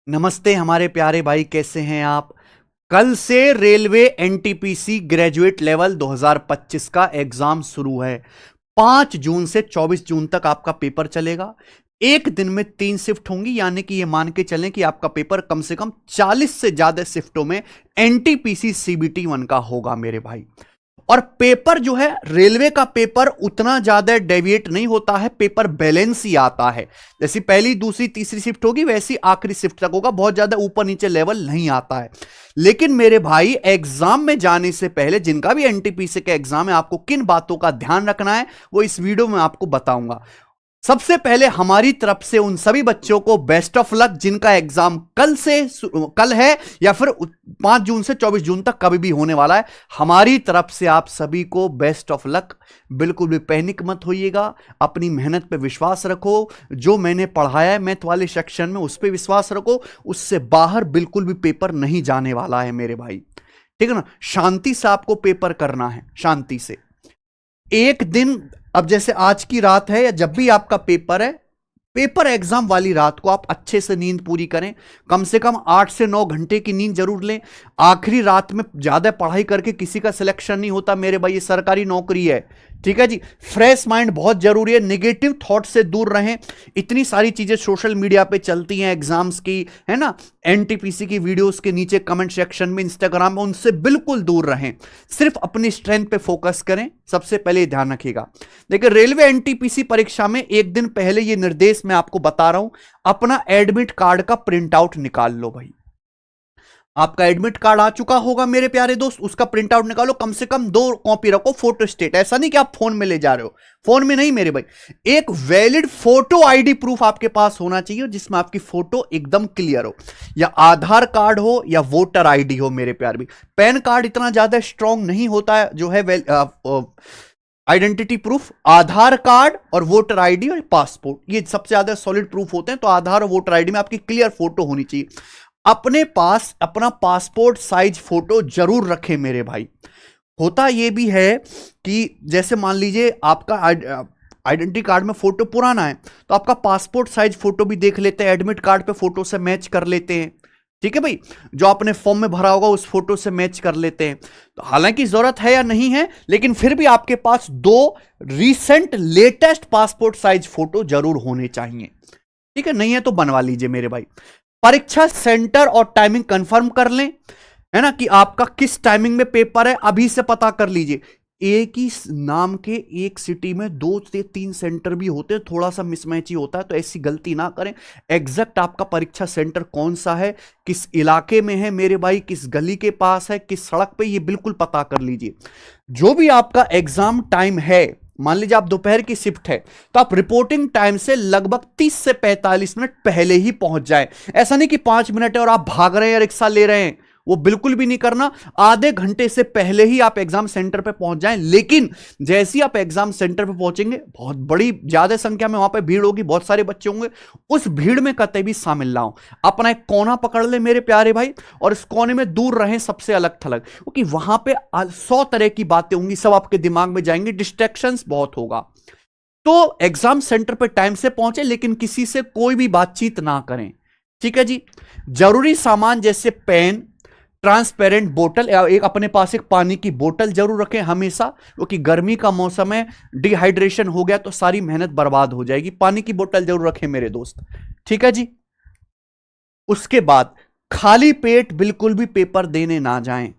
नमस्ते हमारे प्यारे भाई, कैसे हैं आप। कल से रेलवे एनटीपीसी ग्रेजुएट लेवल 2025 का एग्जाम शुरू है। 5 जून से 24 जून तक आपका पेपर चलेगा। एक दिन में 3 शिफ्ट होंगी, यानी कि ये मान के चलें कि आपका पेपर कम से कम 40 से ज्यादा शिफ्टों में एनटीपीसी सीबीटी 1 का होगा मेरे भाई। और पेपर जो है, रेलवे का पेपर उतना ज्यादा डेविएट नहीं होता है, पेपर बैलेंस ही आता है। जैसी पहली दूसरी तीसरी शिफ्ट होगी वैसी आखिरी शिफ्ट तक होगा, बहुत ज्यादा ऊपर नीचे लेवल नहीं आता है। लेकिन मेरे भाई, एग्जाम में जाने से पहले जिनका भी एनटीपीसी का एग्जाम है, आपको किन बातों का ध्यान रखना है वो इस वीडियो में आपको बताऊंगा। सबसे पहले हमारी तरफ से उन सभी बच्चों को बेस्ट ऑफ लक जिनका एग्जाम कल है या फिर 5 जून से 24 जून तक कभी भी होने वाला है। हमारी तरफ से आप सभी को बेस्ट ऑफ लक। बिल्कुल भी पैनिक मत होइएगा, अपनी मेहनत पे विश्वास रखो। जो मैंने पढ़ाया है मैथ वाले सेक्शन में उस पर विश्वास रखो, उससे बाहर बिल्कुल भी पेपर नहीं जाने वाला है मेरे भाई। ठीक है ना। शांति से आपको पेपर करना है, शांति से। एक दिन, अब जैसे आज की रात है या जब भी आपका पेपर है, पेपर एग्जाम वाली रात को आप अच्छे से नींद पूरी करें। कम से कम 8 से 9 घंटे की नींद जरूर लें। आखिरी रात में ज्यादा पढ़ाई करके किसी का सिलेक्शन नहीं होता मेरे भाई, ये सरकारी नौकरी है। ठीक है जी। फ्रेश माइंड बहुत जरूरी है, नेगेटिव थॉट से दूर रहें। इतनी सारी चीजें सोशल मीडिया पे चलती हैं एग्जाम्स की, है ना, एनटीपीसी की वीडियोस के नीचे कमेंट सेक्शन में, इंस्टाग्राम में, उनसे बिल्कुल दूर रहें। सिर्फ अपनी स्ट्रेंथ पे फोकस करें, सबसे पहले ध्यान रखिएगा। देखिए, रेलवे एनटीपीसी परीक्षा में एक दिन पहले ये निर्देश मैं आपको बता रहा हूं, अपना एडमिट कार्ड का प्रिंट आउट निकाल लो भाई। आपका एडमिट कार्ड आ चुका होगा मेरे प्यारे दोस्त, उसका प्रिंट आउट निकालो। कम से कम 2 कॉपी रखो, फोटो स्टेट। ऐसा नहीं कि आप फोन में ले जा रहे हो, फोन में नहीं मेरे भाई। एक वैलिड फोटो आईडी प्रूफ आपके पास होना चाहिए जिसमें आपकी फोटो एकदम क्लियर हो, या आधार कार्ड हो या वोटर आईडी हो मेरे प्यारे भाई। पैन कार्ड इतना ज्यादा स्ट्रांग नहीं होता है जो है आइडेंटिटी प्रूफ। आधार कार्ड और वोटर आईडी और पासपोर्ट, ये सबसे ज्यादा सॉलिड प्रूफ होते हैं। तो आधार और वोटर आईडी में आपकी क्लियर फोटो होनी चाहिए। अपने पास अपना पासपोर्ट साइज फोटो जरूर रखें मेरे भाई। होता यह भी है कि जैसे मान लीजिए आपका आइडेंटिटी कार्ड में फोटो पुराना है, तो आपका पासपोर्ट साइज फोटो भी देख लेते हैं, एडमिट कार्ड पे फोटो से मैच कर लेते हैं। ठीक है भाई, जो आपने फॉर्म में भरा होगा उस फोटो से मैच कर लेते हैं। तो हालांकि जरूरत है या नहीं है, लेकिन फिर भी आपके पास 2 recent latest passport size photo जरूर होने चाहिए। ठीक है, नहीं है तो बनवा लीजिए मेरे भाई। परीक्षा सेंटर और टाइमिंग कंफर्म कर लें, है ना, कि आपका किस टाइमिंग में पेपर है अभी से पता कर लीजिए। एक ही नाम के एक सिटी में 2 से 3 सेंटर भी होते हैं, थोड़ा सा मिसमैच ही होता है, तो ऐसी गलती ना करें। एग्जैक्ट आपका परीक्षा सेंटर कौन सा है, किस इलाके में है मेरे भाई, किस गली के पास है, किस सड़क पे, ये बिल्कुल पता कर लीजिए। जो भी आपका एग्जाम टाइम है, मान लीजिए आप दोपहर की शिफ्ट है, तो आप रिपोर्टिंग टाइम से लगभग 30 से 45 मिनट पहले ही पहुंच जाए। ऐसा नहीं कि 5 मिनट है और आप भाग रहे हैं या रिक्शा ले रहे हैं, वो बिल्कुल भी नहीं करना। आधे घंटे से पहले ही आप एग्जाम सेंटर पे पहुंच जाएं। लेकिन जैसे ही आप एग्जाम सेंटर पे पहुंचेंगे, बहुत बड़ी ज्यादा संख्या में वहां पे भीड़ होगी, बहुत सारे बच्चे होंगे, उस भीड़ में कतई भी शामिल ना हो। अपना एक कोना पकड़ ले मेरे प्यारे भाई, और इस कोने में दूर रहें सबसे अलग थलग, क्योंकि वहां पे 100 तरह की बातें होंगी, सब आपके दिमाग में जाएंगे, डिस्ट्रैक्शंस बहुत होगा। तो एग्जाम सेंटर पे टाइम से पहुंचे, लेकिन किसी से कोई भी बातचीत ना करें। ठीक है जी। जरूरी सामान जैसे पेन, ट्रांसपेरेंट बोतल, या एक अपने पास एक पानी की बोतल जरूर रखें हमेशा, क्योंकि गर्मी का मौसम है, डिहाइड्रेशन हो गया तो सारी मेहनत बर्बाद हो जाएगी। पानी की बोतल जरूर रखें मेरे दोस्त। ठीक है जी। उसके बाद खाली पेट बिल्कुल भी पेपर देने ना जाएं,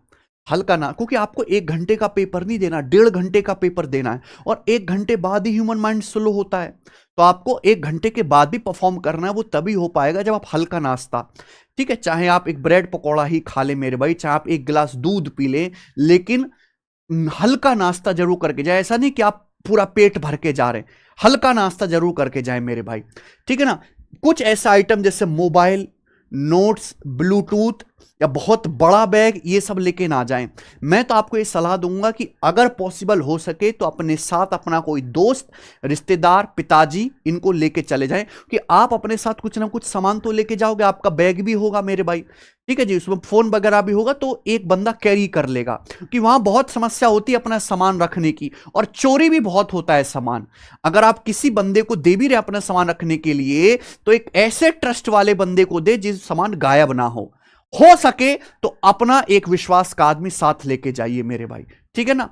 हल्का ना, क्योंकि आपको 1 घंटे का पेपर नहीं देना, 1.5 घंटे का पेपर देना है, और 1 घंटे बाद ही ह्यूमन माइंड स्लो होता है। तो आपको 1 घंटे के बाद भी परफॉर्म करना है, वो तभी हो पाएगा जब आप हल्का नाश्ता, ठीक है, चाहे आप एक ब्रेड पकौड़ा ही खा ले मेरे भाई, चाहे आप 1 गिलास दूध पी ले, लेकिन हल्का नाश्ता जरूर करके जाए। ऐसा नहीं कि आप पूरा पेट भर के जा रहे हैं, हल्का नाश्ता जरूर करके जाए मेरे भाई। ठीक है ना। कुछ ऐसा आइटम जैसे मोबाइल, नोट्स, ब्लूटूथ, या बहुत बड़ा बैग ये सब लेके ना जाएं। मैं तो आपको ये सलाह दूंगा कि अगर पॉसिबल हो सके तो अपने साथ अपना कोई दोस्त, रिश्तेदार, पिताजी, इनको लेके चले जाएं, कि आप अपने साथ कुछ ना कुछ सामान तो लेके जाओगे, आपका बैग भी होगा मेरे भाई, ठीक है जी, उसमें फोन वगैरह भी होगा, तो एक बंदा कैरी कर लेगा, कि वहां बहुत समस्या होती है अपना सामान रखने की, और चोरी भी बहुत होता है सामान। अगर आप किसी बंदे को दे भी रहे अपना सामान रखने के लिए, तो एक ऐसे ट्रस्ट वाले बंदे को दे जिस सामान गायब ना हो सके तो अपना एक विश्वास का आदमी साथ लेके जाइए मेरे भाई, ठीक है ना।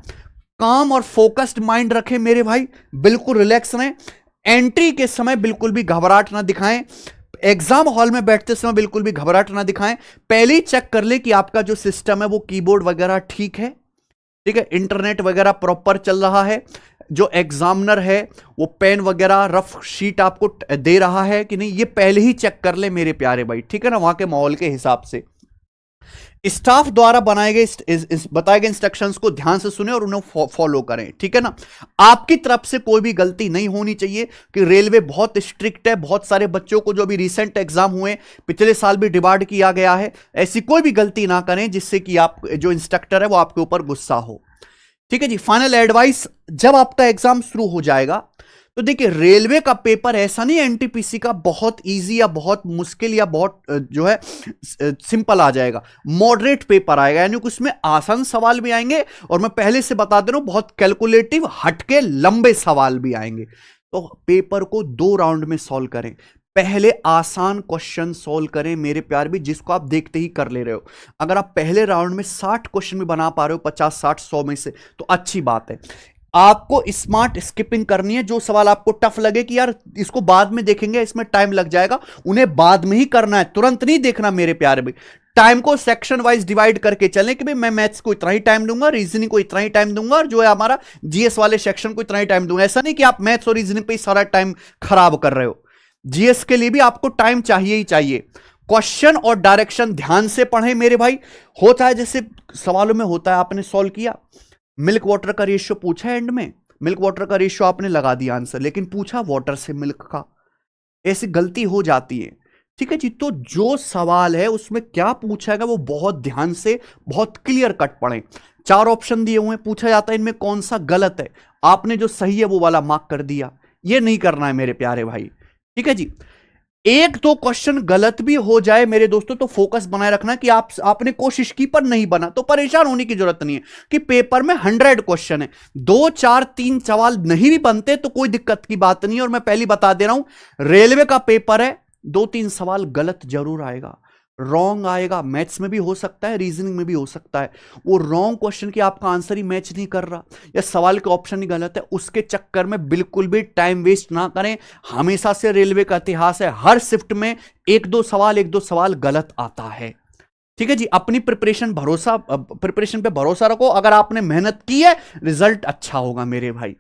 काम और फोकस्ड माइंड रखें मेरे भाई, बिल्कुल रिलैक्स रहें, एंट्री के समय बिल्कुल भी घबराहट ना दिखाएं, एग्जाम हॉल में बैठते समय बिल्कुल भी घबराहट ना दिखाएं। पहले ही चेक कर ले कि आपका जो सिस्टम है वो कीबोर्ड वगैरह ठीक है, ठीक है, इंटरनेट वगैरह प्रॉपर चल रहा है, जो एग्जामिनर है वो पेन वगैरह रफ शीट आपको दे रहा है कि नहीं, ये पहले ही चेक कर ले मेरे प्यारे भाई, ठीक है ना, वहां के माहौल के हिसाब से। स्टाफ द्वारा बनाए गए बताए गए इंस्ट्रक्शंस को ध्यान से सुने और उन्हें फॉलो करें, ठीक है ना। आपकी तरफ से कोई भी गलती नहीं होनी चाहिए, कि रेलवे बहुत स्ट्रिक्ट है, बहुत सारे बच्चों को जो अभी रिसेंट एग्जाम हुए पिछले साल भी डिबार्ड किया गया है, ऐसी कोई भी गलती ना करें जिससे कि आप जो इंस्ट्रक्टर है वो आपके ऊपर गुस्सा हो, ठीक है जी। फाइनल एडवाइस, जब आपका एग्जाम शुरू हो जाएगा तो देखिए, रेलवे का पेपर ऐसा नहीं है एनटीपीसी का बहुत इजी या बहुत मुश्किल या बहुत जो है सिंपल आ जाएगा, मॉडरेट पेपर आएगा, यानी कि उसमें आसान सवाल भी आएंगे, और मैं पहले से बता दे रहा हूं बहुत कैलकुलेटिव हटके लंबे सवाल भी आएंगे। तो पेपर को 2 राउंड में सॉल्व करें, पहले आसान क्वेश्चन सॉल्व करें मेरे प्यार भी, जिसको आप देखते ही कर ले रहे हो। अगर आप पहले राउंड में 60 क्वेश्चन भी बना पा रहे हो 50, 60, 100 में से, तो अच्छी बात है। आपको स्मार्ट स्किपिंग करनी है, जो सवाल आपको टफ लगे कि यार इसको बाद में देखेंगे, इसमें टाइम लग जाएगा, उन्हें बाद में ही करना है, तुरंत नहीं देखना मेरे प्यारे भाई। टाइम को सेक्शन वाइज डिवाइड करके चलें कि भाई मैं मैथ्स को इतना ही टाइम दूंगा, रीजनिंग को इतना ही टाइम दूंगा, और जो है हमारा जीएस वाले सेक्शन को इतना ही टाइम दूंगा। ऐसा नहीं कि आप मैथ्स और रीजनिंग पे सारा टाइम खराब कर रहे हो, जीएस के लिए भी आपको टाइम चाहिए ही चाहिए। क्वेश्चन और डायरेक्शन ध्यान से पढ़ें मेरे भाई। होता है जैसे सवालों में होता है, आपने सॉल्व किया, मिल्क वाटर का रेशियो पूछा है, एंड में मिल्क वाटर का रेशियो आपने लगा दिया आंसर, लेकिन पूछा वाटर से मिल्क का, ऐसी गलती हो जाती है, ठीक है जी। तो जो सवाल है उसमें क्या पूछा गया वो बहुत ध्यान से, बहुत क्लियर कट पढ़ें। 4 ऑप्शन दिए हुए हैं, पूछा जाता है इनमें कौन सा गलत है, आपने जो सही है वो वाला मार्क कर दिया, ये नहीं करना है मेरे प्यारे भाई, ठीक है जी। 1-2 क्वेश्चन गलत भी हो जाए मेरे दोस्तों, तो फोकस बनाए रखना कि आपने कोशिश की पर नहीं बना, तो परेशान होने की जरूरत नहीं है कि पेपर में 100 क्वेश्चन है, 2, 4, 3 सवाल नहीं भी बनते तो कोई दिक्कत की बात नहीं है। और मैं पहले बता दे रहा हूं, रेलवे का पेपर है, 2-3 सवाल गलत जरूर आएगा, रॉन्ग आएगा, मैथ्स में भी हो सकता है, रीजनिंग में भी हो सकता है। वो रॉन्ग क्वेश्चन की आपका आंसर ही मैच नहीं कर रहा, या सवाल के ऑप्शन ही गलत है, उसके चक्कर में बिल्कुल भी टाइम वेस्ट ना करें। हमेशा से रेलवे का इतिहास है, हर शिफ्ट में 1-2 सवाल गलत आता है, ठीक है जी। अपनी प्रिपरेशन पे भरोसा रखो, अगर आपने मेहनत की है रिजल्ट अच्छा होगा मेरे भाई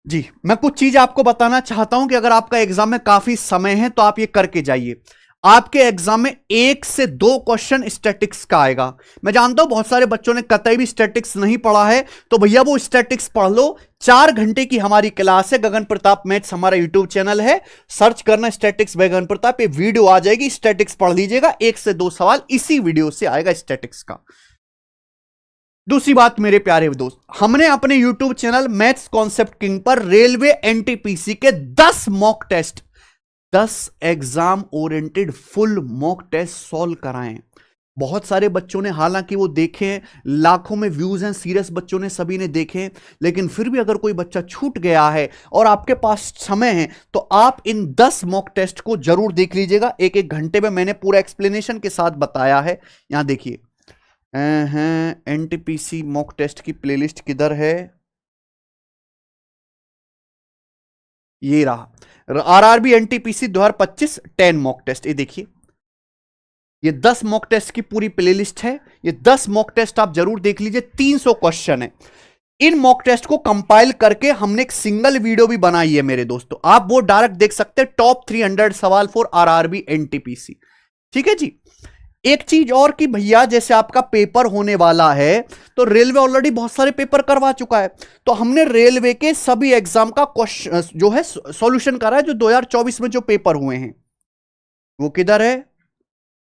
जी। मैं कुछ चीज आपको बताना चाहता हूं कि अगर आपका एग्जाम में काफी समय है तो आप ये करके जाइए। आपके एग्जाम में 1 से 2 क्वेश्चन स्टैटिक्स का आएगा। मैं जानता हूं बहुत सारे बच्चों ने कतई भी स्टैटिक्स नहीं पढ़ा है, तो भैया वो स्टैटिक्स पढ़ लो। 4 घंटे की हमारी क्लास है, गगन प्रताप मैथ्स हमारा यूट्यूब चैनल है, सर्च करना स्टैटिक्स बाय गगन प्रताप, ये वीडियो आ जाएगी, स्टैटिक्स पढ़ लीजिएगा। 1 से 2 सवाल इसी वीडियो से आएगा स्टैटिक्स का। दूसरी बात मेरे प्यारे दोस्त, हमने अपने YouTube channel maths concept king पर रेलवे एनटीपीसी के 10 mock test, 10 exam oriented full mock test solve कराएं। बहुत सारे बच्चों ने, हालांकि वो देखे, लाखों में व्यूज हैं, सीरियस बच्चों ने सभी ने देखे, लेकिन फिर भी अगर कोई बच्चा छूट गया है और आपके पास समय है तो आप इन 10 मॉक टेस्ट को जरूर देख लीजिएगा। 1-1 घंटे में मैंने पूरा एक्सप्लेनेशन के साथ बताया है। यहां देखिए, एनटीपीसी मॉक टेस्ट की प्लेलिस्ट किधर है, ये रहा, आरआरबी एनटीपीसी 2025 10 मॉक टेस्ट। ये देखिए, ये 10 मॉक टेस्ट की पूरी प्लेलिस्ट है, ये 10 मॉक टेस्ट आप जरूर देख लीजिए। 300 क्वेश्चन है। इन मॉक टेस्ट को कंपाइल करके हमने एक सिंगल वीडियो भी बनाई है मेरे दोस्तों, आप वो डायरेक्ट देख सकते हैं, टॉप 300 सवाल फॉर आरआरबी एनटीपीसी, ठीक है जी। एक चीज और कि भैया, जैसे आपका पेपर होने वाला है तो रेलवे ऑलरेडी बहुत सारे पेपर करवा चुका है, तो हमने रेलवे के सभी एग्जाम का क्वेश्चन जो है सॉल्यूशन करा है, जो 2024 में जो पेपर हुए हैं। वो किधर है,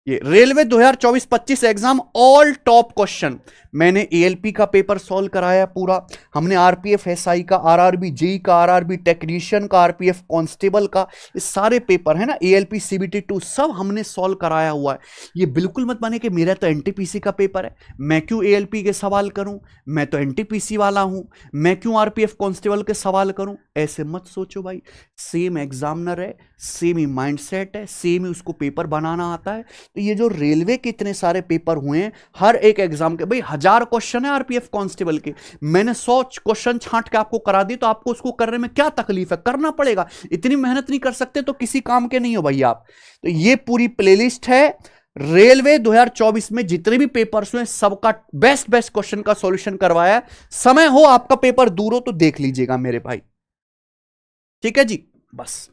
ये railway 2024-25 exam all top question. मैंने एएलपी का पेपर सॉल्व कराया पूरा, हमने आरपीएफ एसआई का, आरआरबी जेई का, आरआरबी टेक्नीशियन का, आरपीएफ कांस्टेबल का, ये सारे पेपर है ना, एएलपी सीबीटी 2 सब हमने सॉल्व कराया हुआ है। ये बिल्कुल मत माने कि मेरा तो एनटीपीसी का पेपर है, मैं क्यों एएलपी के सवाल करूं, मैं तो एनटीपीसी वाला हूं, मैं क्यों आरपीएफ कांस्टेबल के सवाल करूं। ऐसे मत सोचो भाई, सेम एग्जामिनर है, सेम ही माइंडसेट है, सेम ही उसको पेपर बनाना आता है। तो ये जो रेलवे के इतने सारे पेपर हुए हैं, हर एक एग्जाम के भाई 1000 क्वेश्चन है आरपीएफ कांस्टेबल के, मैंने 100 क्वेश्चन छांट के आपको करा दी, तो आपको उसको करने में क्या तकलीफ है, करना पड़ेगा। इतनी मेहनत नहीं कर सकते तो किसी काम के नहीं हो भाई आप। तो ये पूरी प्लेलिस्ट है रेलवे 2024 में जितने भी पेपर्स हुए सबका बेस्ट क्वेश्चन का सॉल्यूशन करवाया है। समय हो, आपका पेपर दूर हो तो देख लीजिएगा मेरे भाई, ठीक है जी। बस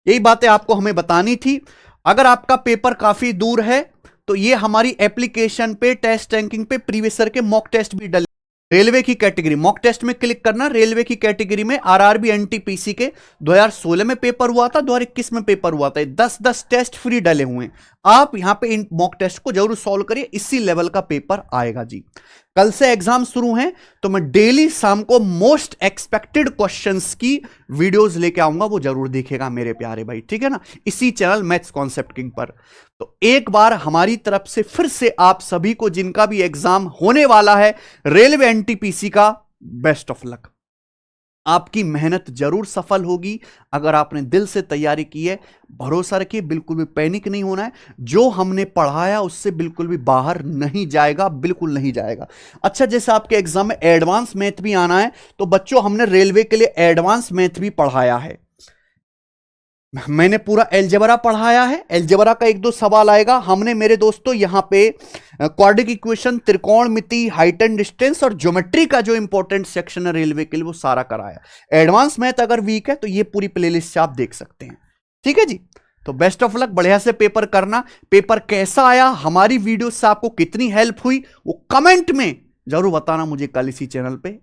यही बातें आपको हमें बतानी थी। अगर आपका पेपर काफी दूर है तो ये हमारी एप्लीकेशन पे टेस्ट रैंकिंग पे प्रीवियस ईयर के मॉक टेस्ट भी डले। रेलवे की कैटेगरी मॉक टेस्ट में क्लिक करना, रेलवे की कैटेगरी में आरआरबी एनटीपीसी के 2016 में पेपर हुआ था, 2021 में पेपर हुआ था, 10 टेस्ट फ्री डले हुए हैं। आप यहां पे इन मॉक टेस्ट को जरूर सॉल्व करिए, इसी लेवल का पेपर आएगा जी। कल से एग्जाम शुरू हैं तो मैं डेली शाम को मोस्ट एक्सपेक्टेड क्वेश्चंस की वीडियोस लेके आऊंगा, वो जरूर देखेगा मेरे प्यारे भाई, ठीक है ना, इसी चैनल मैथ्स कॉन्सेप्ट किंग पर। तो एक बार हमारी तरफ से फिर से आप सभी को जिनका भी एग्जाम होने वाला है रेलवे एनटीपीसी का, बेस्ट ऑफ लक। आपकी मेहनत जरूर सफल होगी अगर आपने दिल से तैयारी की है। भरोसा रखिए, बिल्कुल भी पैनिक नहीं होना है, जो हमने पढ़ाया उससे बिल्कुल भी बाहर नहीं जाएगा, बिल्कुल नहीं जाएगा। अच्छा, जैसे आपके एग्जाम में एडवांस मैथ भी आना है, तो बच्चों हमने रेलवे के लिए एडवांस मैथ भी पढ़ाया है। मैंने पूरा एलजेब्रा पढ़ाया है, एलजेब्रा का 1-2 सवाल आएगा। हमने मेरे दोस्तों यहां पे क्वाड्रिक इक्वेशन, त्रिकोणमिति, हाइट एंड डिस्टेंस और ज्योमेट्री का जो इंपॉर्टेंट सेक्शन है रेलवे के लिए वो सारा कराया। एडवांस मैथ अगर वीक है तो ये पूरी प्लेलिस्ट से आप देख सकते हैं, ठीक है जी। तो बेस्ट ऑफ लक, बढ़िया से पेपर करना। पेपर कैसा आया, हमारी वीडियो से आपको कितनी हेल्प हुई, वो कमेंट में जरूर बताना मुझे कल इसी चैनल पे।